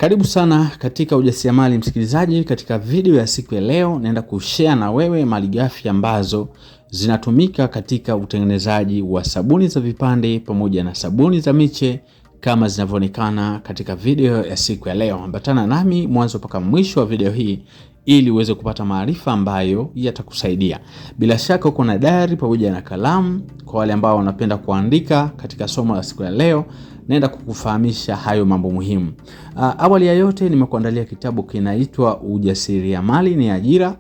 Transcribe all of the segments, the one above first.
Karibu sana katika ujasiriamali msikilizaji. Katika video ya siku ya leo naenda kushare na wewe malighafi ambazo zinatumika katika utengenezaji wa sabuni za vipande pamoja na sabuni za miche kama zinavyoonekana katika video ya siku ya leo. Ambatana nami mwanzo mpaka mwisho wa video hii ili uweze kupata maarifa ambayo yatakusaidia. Bila shaka uko na diary pamoja na kalamu kwa wale ambao wanapenda kuandika katika somo la siku ya leo. Naenda kukufahamisha hayo mambo muhimu. Awali ya yote nimekuandalia kitabu kinaitwa Ujasiriamali ni Ajira.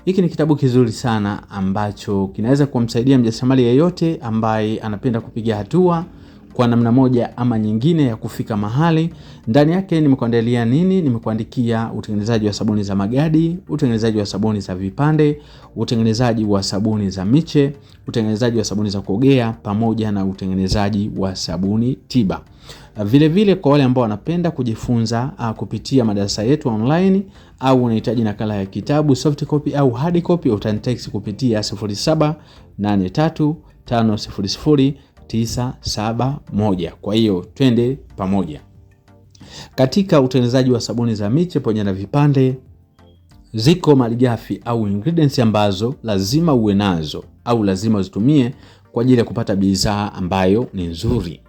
Hiki ni kitabu kizuri sana ambacho kinaweza kumsaidia mjasiriamali yeyote ambaye anapenda kupiga hatua kwa namna moja ama nyingine ya kufika mahali. Ndani yake nimekuandalia nini? Nimekuandikia utengenezaji wa sabuni za magadi, utengenezaji wa sabuni za vipande, utengenezaji wa sabuni za miche, utengenezaji wa sabuni za kuogea pamoja na utengenezaji wa sabuni tiba. Vile vile kwa wale ambao wanapenda kujifunza kupitia madarasa yetu online au unahitaji nakala ya kitabu soft copy au hard copy, utanitext kupitia 0783500971. Kwa hiyo twende pamoja. Katika utengenezaji wa sabuni za miche pamoja na vipande, ziko malighafi au ingredients ambazo lazima uwe nazo au lazima uzitumie kwa ajili ya kupata bidhaa ambayo ni nzuri.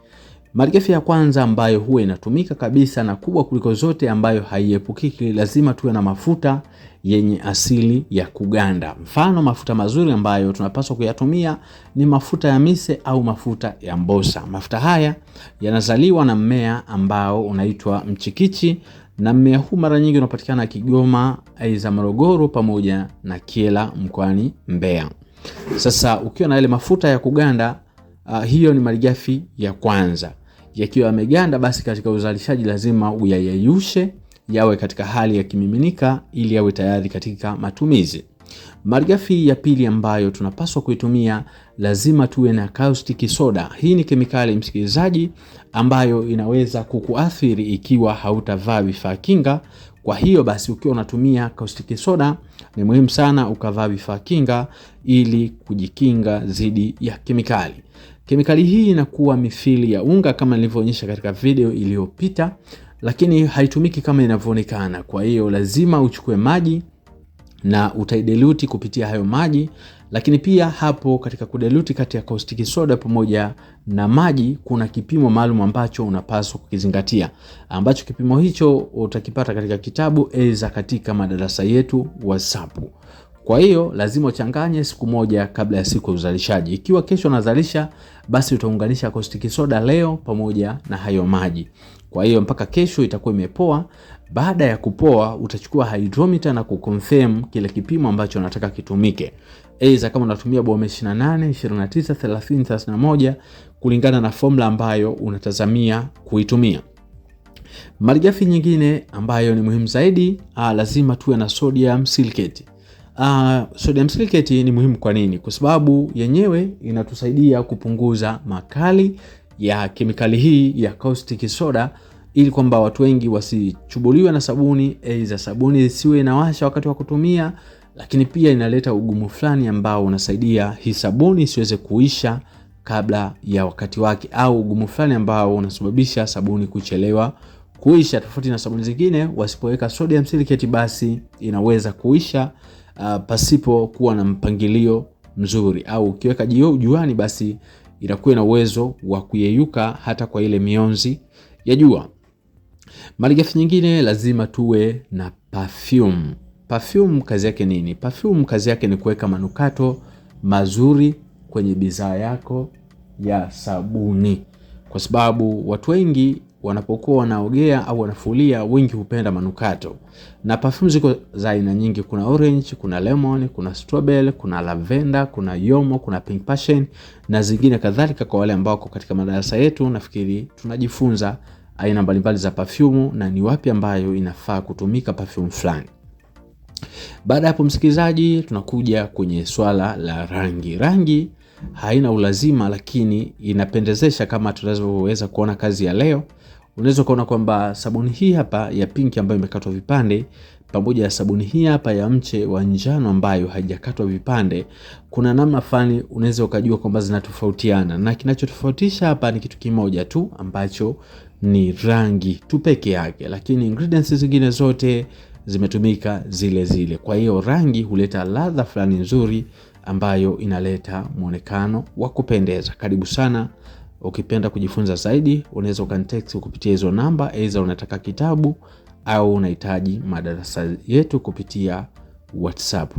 Malighafi ya kwanza ambayo huwa inatumika kabisa na kubwa kuliko zote ambayo haiepukiki, lazima tuwe na mafuta yenye asili ya kuganda. Mfano mafuta mazuri ambayo tunapaswa kuyatumia ni mafuta ya mise au mafuta ya mbosa. Mafuta haya yanazaliwa na mmea ambao unaitwa mchikichi, na mmea huu mara nyingi unapatikana Kigoma, aidha Morogoro pamoja na Kyela mkoani Mbeya. Sasa ukiwa na ile mafuta ya kuganda, hiyo ni malighafi ya kwanza. Yakiwa yameganda, basi katika uzalishaji lazima uyayeyushe yawe katika hali ya kimiminika ili yawe tayari katika matumizi. Malighafi ya pili ambayo tunapaswa kuitumia, lazima tuwe na caustic soda. Hii ni kemikali msikilizaji ambayo inaweza kukuathiri ikiwa hautavaa vifaa kinga. Kwa hiyo basi ukiwa unatumia caustic soda ni muhimu sana ukavaa vifaa kinga ili kujikinga dhidi ya kemikali. Kemikali hii inakuwa mithili ya unga kama nilivyoonyesha katika video iliyopita, lakini haitumiki kama inavyoonekana. Kwa hiyo lazima uchukue maji na utaidiluti kupitia hayo maji. Lakini pia hapo katika kudiluti kati ya caustic soda pamoja na maji kuna kipimo maalum ambacho unapaswa kukizingatia, ambacho kipimo hicho utakipata katika kitabu aidha katika madarasa yetu WhatsApp. Kwa hiyo lazima uchanganye siku moja kabla ya siku ya uzalishaji. Ikiwa kesho unazalisha, basi utaunganisha caustic soda leo pamoja na hayo maji. Kwa hiyo mpaka kesho itakuwa imepoa. Baada ya kupoa, utachukua hydrometer na kuconfirm kile kipimo ambacho unataka kitumike. Aidha kama unatumia bome 28, 29, 30, 31 kulingana na formula ambayo unatazamia kuitumia. Malighafi nyingine ambayo ni muhimu zaidi, lazima tuwe na sodium silicate. Sodium silicate ni muhimu kwa nini? Kwa sababu yenyewe inatusaidia kupunguza makali ya kemikali hii ya caustic soda, ili kwamba watu wengi wasichubuliwe na sabuni, aidha sabuni isiwe inawasha wakati wa kutumia, lakini pia inaleta ugumu fulani ambao unasaidia hii sabuni isiweze kuisha kabla ya wakati wake, au ugumu fulani ambao unasababisha sabuni kuchelewa kuisha. Tofauti na sabuni zingine, wasipoweka sodium silicate basi inaweza kuisha pasipo kuwa na mpangilio mzuri, au ukiweka juani basi inakuwa na uwezo wa kuyeyuka hata kwa ile mionzi ya jua. Malighafi nyingine, lazima tuwe na perfume. Perfume kazi yake nini? Perfume kazi yake ni kuweka manukato mazuri kwenye bidhaa yako ya sabuni, kwa sababu watu wengi wanapokuwa wanaogea au wanafulia, wengi hupenda manukato. Na perfume ziko za aina nyingi. Kuna orange, kuna lemon, kuna strawberry, kuna lavender, kuna yomo, kuna pink passion na zingine kadhalika. Kwa wale ambao katika madarasa yetu, nafikiri tunajifunza aina mbalimbali za perfume na ni wapi ambayo inafaa kutumika perfume fulani. Baada hapo msikilizaji, tunakuja kwenye swala la rangi. Rangi haina ulazima, lakini inapendezesha kama tunavyoweza kuona kazi ya leo. Unaweza kuona kwamba sabuni hii hapa ya pink ambayo imekatwa vipande pamoja na sabuni hii hapa ya mche wa njano ambayo haijakatwa vipande, kuna namna fulani unaweza ukajua kwamba zinatofautiana, na kinachotofautisha hapa ni kitu kimoja tu ambacho ni rangi tu peke yake, lakini ingredients zingine zote zimetumika zile zile. Kwa hiyo rangi huleta ladha fulani nzuri ambayo inaleta muonekano wa kupendeza. Karibu sana. Ukipenda kujifunza zaidi, unaweza ukanitext kupitia hizo namba, aidha unataka kitabu au unahitaji madarasa yetu kupitia WhatsApp.